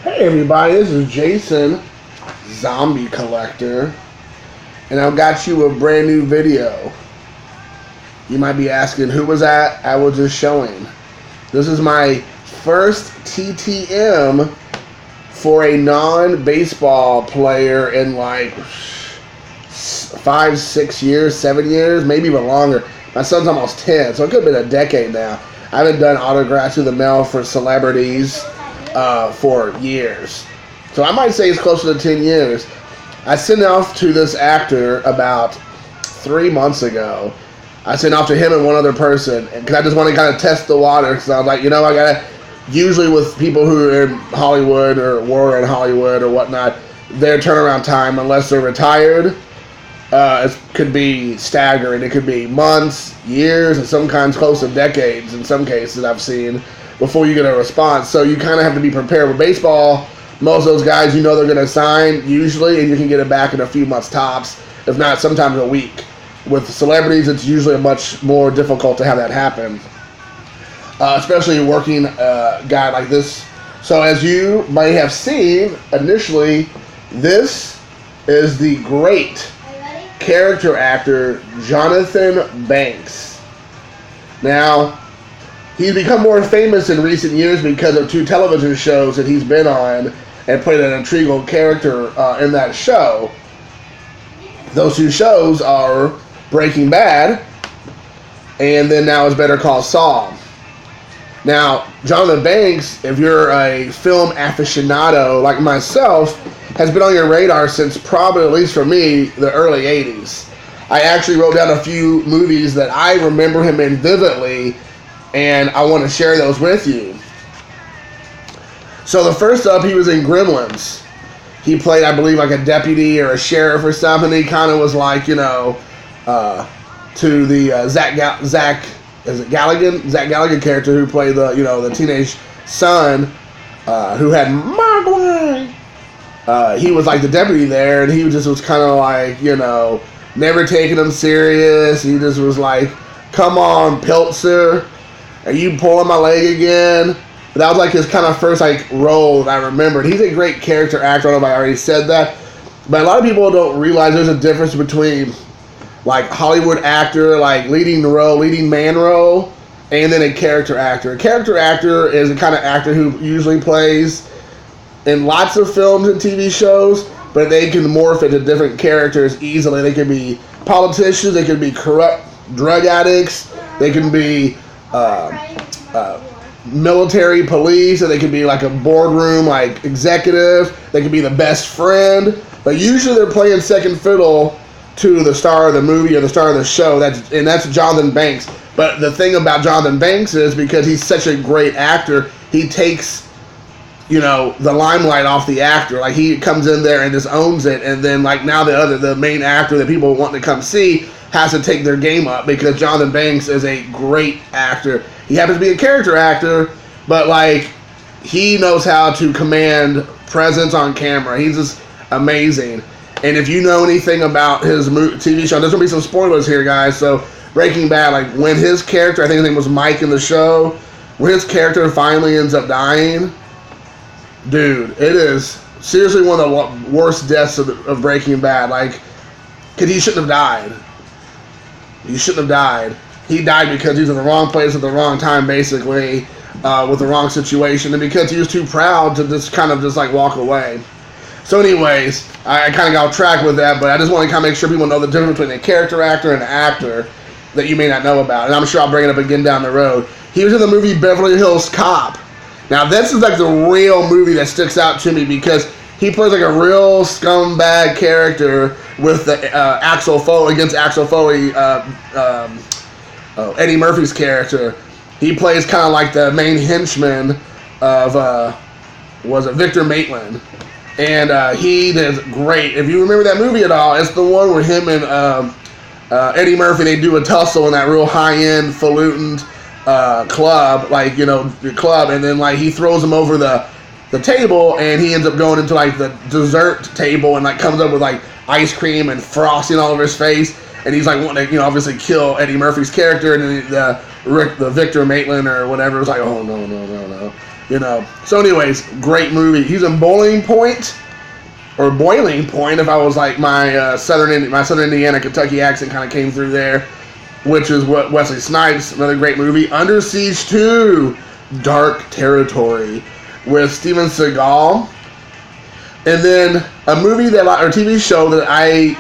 Hey everybody, this is Jason, Zombie Collector, and I've got you a brand new video. You might be asking, who was that? I was just showing. This is my first TTM for a non-baseball player in like 5, 6 years, 7 years, maybe even longer. My son's almost 10, so it could have been a decade now. I haven't done autographs through the mail for celebrities for years. So I might say it's closer to 10 years. I sent off to this actor about 3 months ago. I sent off to him and one other person because I just want to kind of test the water, because I was like, I gotta, usually with people who are in Hollywood or were in Hollywood or whatnot, their turnaround time, unless they're retired, it could be staggering. It could be months, years, and sometimes close to decades in some cases I've seen before you get a response. So you kind of have to be prepared. With baseball, most of those guys, they're going to sign usually, and you can get it back in a few months tops, if not sometimes a week. With celebrities, it's usually much more difficult to have that happen, especially a working guy like this. So as you may have seen initially, this is the great character actor Jonathan Banks. Now, he's become more famous in recent years because of 2 television shows that he's been on and played an integral character in that show. Those 2 shows are Breaking Bad and then now is Better Call Saul. Now, Jonathan Banks, if you're a film aficionado like myself, has been on your radar since probably, at least for me, the early 80s. I actually wrote down a few movies that I remember him in vividly, and I want to share those with you. So the first up, he was in Gremlins. He played, I believe, like a deputy or a sheriff or something. He kind of was like, to the Zach Galligan character who played the teenage son who had Mogwai. He was like the deputy there, and he just was kind of like, never taking him serious. He just was like, come on, Piltzer, are you pulling my leg again? But that was like his kind of first role that I remembered. He's a great character actor. I don't know if I already said that, but a lot of people don't realize there's a difference between like Hollywood actor, like leading man role, and then a character actor. A character actor is the kind of actor who usually plays in lots of films and TV shows, but they can morph into different characters easily. They can be politicians, they can be corrupt drug addicts, they can be military police, or they can be like a boardroom executive, they can be the best friend, but usually they're playing second fiddle to the star of the movie or the star of the show. That's Jonathan Banks. But the thing about Jonathan Banks is, because he's such a great actor, he takes the limelight off the actor. Like, he comes in there and just owns it, and then now the main actor that people want to come see has to take their game up, because Jonathan Banks is a great actor. He happens to be a character actor, but he knows how to command presence on camera. He's just amazing. And if you know anything about his TV show, there's going to be some spoilers here, guys. So, Breaking Bad, when his character, I think his name was Mike in the show, when his character finally ends up dying, dude, it is seriously one of the worst deaths of Breaking Bad. Because he shouldn't have died. He shouldn't have died. He died because he was in the wrong place at the wrong time, basically, with the wrong situation, and because he was too proud to just walk away. So anyways, I kind of got off track with that, but I just want to kind of make sure people know the difference between a character actor and an actor that you may not know about, and I'm sure I'll bring it up again down the road. He was in the movie Beverly Hills Cop. Now, this is the real movie that sticks out to me, because he plays a real scumbag character with the against Axel Foley, Eddie Murphy's character. He plays kind of like the main henchman of, Victor Maitland. And he did great. If you remember that movie at all, it's the one where him and Eddie Murphy, they do a tussle in that real high-end, falutin club, the club, and then he throws him over the table, and he ends up going into the dessert table and comes up with ice cream and frosting all over his face, and he's wanting to obviously kill Eddie Murphy's character, and then the Victor Maitland or whatever was oh no. you know. So anyways, great movie. He's in Boiling Point, or Boiling Point, if I was like my Southern Indiana, Kentucky accent kind of came through there, which is what Wesley Snipes, another great movie. Under Siege 2, Dark Territory, with Steven Seagal. And then a movie that, or TV show that I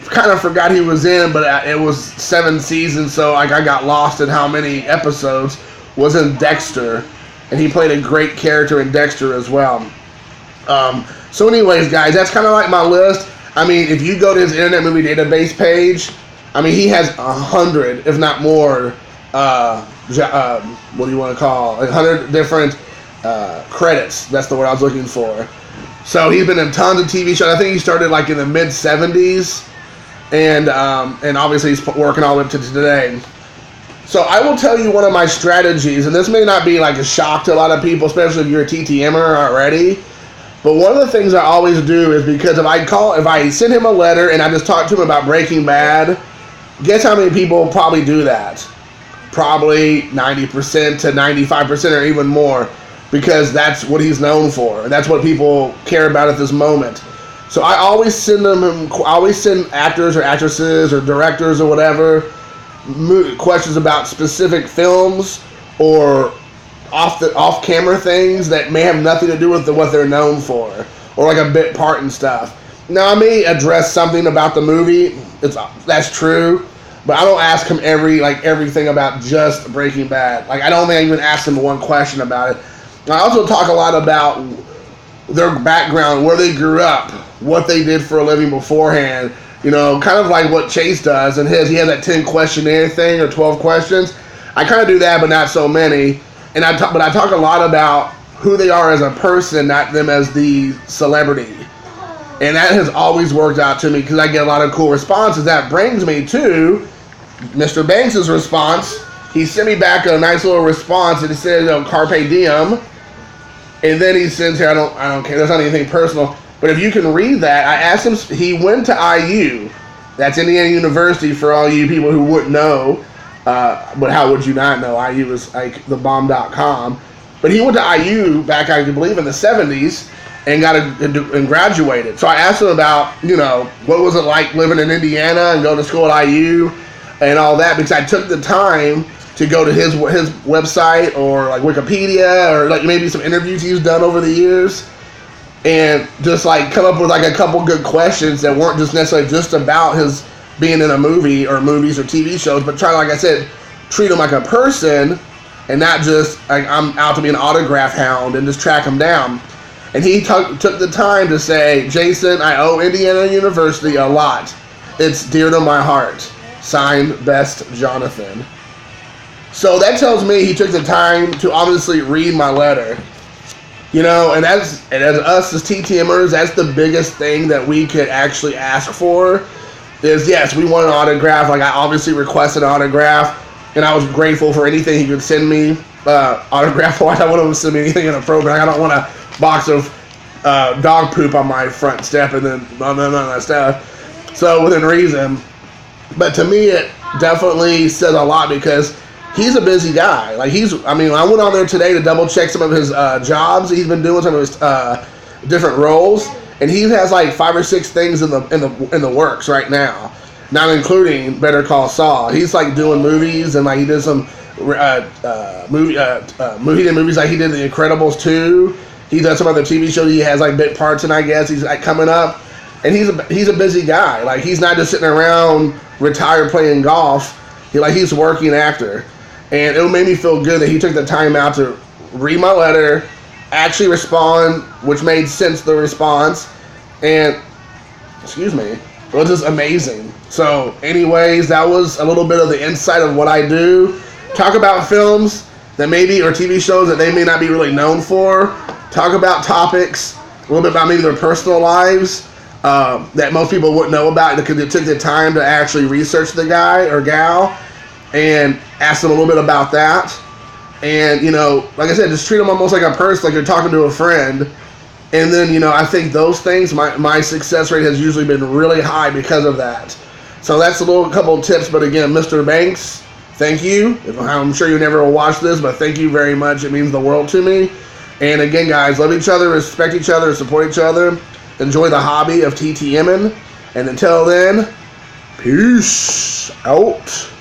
kind of forgot he was in, but it was 7 seasons, so like I got lost in how many episodes, was in Dexter. And he played a great character in Dexter as well. So anyways, guys, that's kind of like my list. I mean, if you go to his Internet Movie Database page, I mean, he has 100, if not more, what do you want to call, 100 different credits. That's the word I was looking for. So he's been in tons of TV shows. I think he started like in the mid-70s, and obviously he's working all the way up to today. So I will tell you one of my strategies, and this may not be like a shock to a lot of people, especially if you're a TTMer already, but one of the things I always do is, because if I send him a letter and I just talk to him about Breaking Bad, guess how many people probably do that? Probably 90% to 95% or even more, because that's what he's known for, and that's what people care about at this moment. So I always send actors or actresses or directors or whatever questions about specific films or off-camera things that may have nothing to do with what they're known for, or like a bit part and stuff. Now, I may address something about the movie. That's true, but I don't ask him everything about just Breaking Bad. Like, I don't think I even asked him one question about it. I also talk a lot about their background, where they grew up, what they did for a living beforehand. You know, kind of like what Chase does, and he has that 10 questionnaire thing, or 12 questions. I kind of do that, but not so many. And I talk a lot about who they are as a person, not them as the celebrity. And that has always worked out to me, because I get a lot of cool responses. That brings me to Mr. Banks' response. He sent me back a nice little response, and he said, Carpe Diem. And then he sends here, I don't care, that's not anything personal. But if you can read that, I asked him, he went to IU. That's Indiana University for all you people who wouldn't know. But how would you not know? IU is like thebomb.com. But he went to IU back, I believe, in the 70s and graduated. So I asked him about, what was it like living in Indiana and going to school at IU and all that, because I took the time to go to his website, or like Wikipedia, or like maybe some interviews he's done over the years, and just like come up with like a couple good questions that weren't just necessarily just about his being in a movie or movies or TV shows, but try to, like I said, treat him like a person and not just like I'm out to be an autograph hound and just track him down. And he took the time to say, Jason, I owe Indiana University a lot. It's dear to my heart. Signed, Best Jonathan. So that tells me he took the time to obviously read my letter. And as us as TTMers, that's the biggest thing that we could actually ask for is, yes, we want an autograph. Like, I obviously requested an autograph, and I was grateful for anything he could send me autograph-wise. I wouldn't send me anything in a program. I don't want a box of dog poop on my front step and then none of that stuff. So within reason. But to me, it definitely says a lot, because he's a busy guy. Like, I went on there today to double check some of his jobs. He's been doing some of his different roles, and he has like 5 or 6 things in the works right now, not including Better Call Saul. He's like doing movies, and like he did some movies. Like he did The Incredibles 2. He does some other TV shows. He has like bit parts, and I guess he's like coming up. And he's a busy guy. Like, he's not just sitting around retired playing golf. He's a working actor. And it made me feel good that he took the time out to read my letter, actually respond, which made sense, the response. And, it was just amazing. So, anyways, that was a little bit of the insight of what I do. Talk about films that maybe, or TV shows that they may not be really known for. Talk about topics, a little bit about maybe their personal lives. That most people wouldn't know about, because it took the time to actually research the guy or gal and ask them a little bit about that. And, like I said, just treat them almost like a person, like you're talking to a friend. And then, I think those things, my success rate has usually been really high because of that. So that's a couple of tips. But again, Mr. Banks, thank you. I'm sure you never will watch this, but thank you very much. It means the world to me. And again, guys, love each other, respect each other, support each other. Enjoy the hobby of TTMing. And until then, peace out.